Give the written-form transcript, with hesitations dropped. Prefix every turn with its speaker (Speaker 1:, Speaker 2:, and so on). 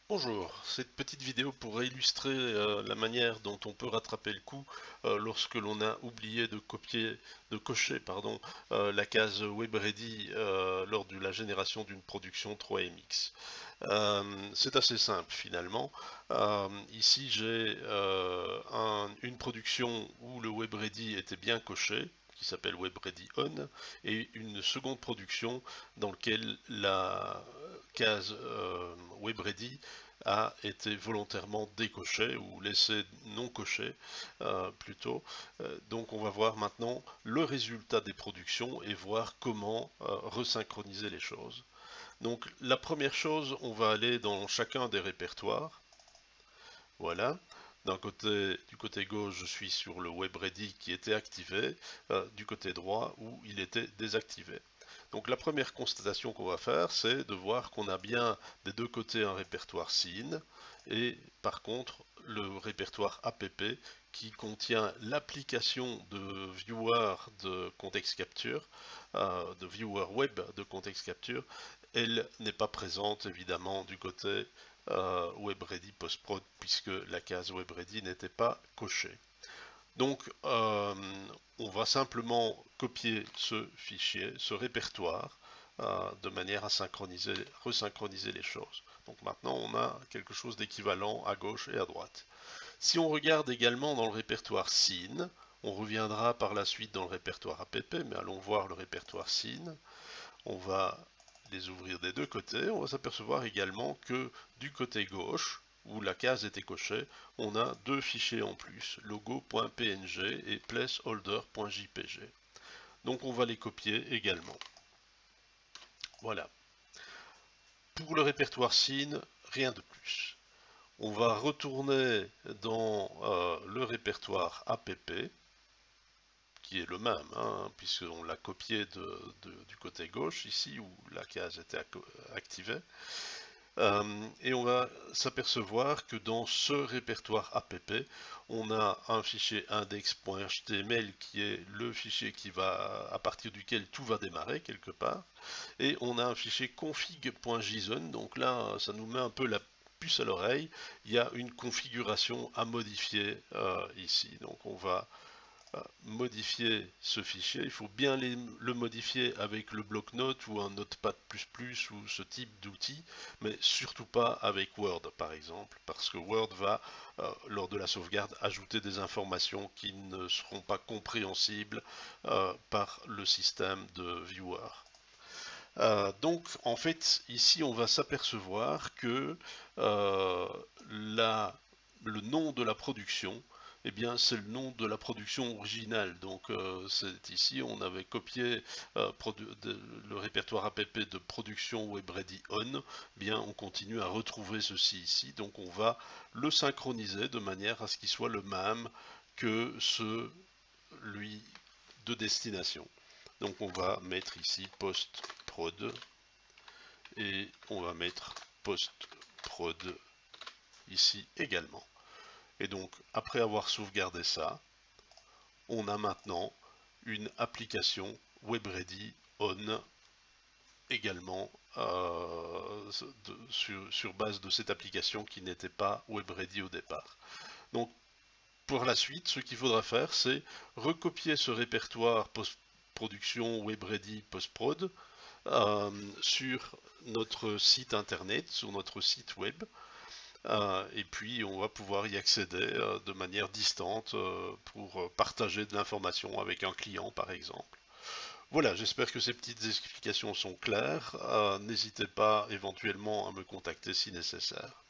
Speaker 1: Bonjour, cette petite vidéo pourrait illustrer la manière dont on peut rattraper le coup lorsque l'on a oublié de cocher pardon, la case WebReady lors de la génération d'une production 3MX. C'est assez simple finalement. Ici j'ai une production où le WebReady était bien coché, qui s'appelle WebReady On, et une seconde production dans laquelle la case WebReady a été volontairement décoché ou laissé non coché plutôt. Donc on va voir maintenant le résultat des productions et voir comment resynchroniser les choses. Donc la première chose, on va aller dans chacun des répertoires. Voilà. Du côté gauche, je suis sur le WebReady qui était activé, du côté droit où il était désactivé. Donc la première constatation qu'on va faire, c'est de voir qu'on a bien des deux côtés un répertoire scene et par contre le répertoire app qui contient l'application de viewer de context capture, de viewer web de context capture, elle n'est pas présente évidemment du côté WebReady PostProd puisque la case WebReady n'était pas cochée. Donc on va simplement copier ce fichier, ce répertoire, de manière à resynchroniser les choses. Donc maintenant on a quelque chose d'équivalent à gauche et à droite. Si on regarde également dans le répertoire scene, on reviendra par la suite dans le répertoire app, mais allons voir le répertoire scene. On va les ouvrir des deux côtés. On va s'apercevoir également que du côté gauche, où la case était cochée, on a deux fichiers en plus, logo.png et placeholder.jpg. Donc on va les copier également. Voilà. Pour le répertoire scene, rien de plus. On va retourner dans le répertoire app, qui est le même, hein, puisqu'on l'a copié du côté gauche, ici où la case était activée. Et on va s'apercevoir que dans ce répertoire app, on a un fichier index.html qui est le fichier à partir duquel tout va démarrer quelque part. Et on a un fichier config.json, donc là ça nous met un peu la puce à l'oreille. Il y a une configuration à modifier ici. Donc on va modifier ce fichier, il faut bien le modifier avec le bloc-notes ou un notepad++ ou ce type d'outil, mais surtout pas avec Word par exemple, parce que Word va, lors de la sauvegarde, ajouter des informations qui ne seront pas compréhensibles par le système de viewer. Donc en fait ici on va s'apercevoir que le nom de la production, eh bien c'est le nom de la production originale. Donc c'est ici on avait copié le répertoire app de production WebReady On. Bien on continue à retrouver ceci ici. Donc on va le synchroniser de manière à ce qu'il soit le même que celui de destination. Donc on va mettre ici post-prod et on va mettre post-prod ici également. Et donc après avoir sauvegardé ça, on a maintenant une application WebReady On également sur base de cette application qui n'était pas WebReady au départ. Donc pour la suite, ce qu'il faudra faire, c'est recopier ce répertoire post-production WebReady post-prod sur notre site internet, sur notre site web, et puis on va pouvoir y accéder de manière distante pour partager de l'information avec un client par exemple. Voilà, j'espère que ces petites explications sont claires. N'hésitez pas éventuellement à me contacter si nécessaire.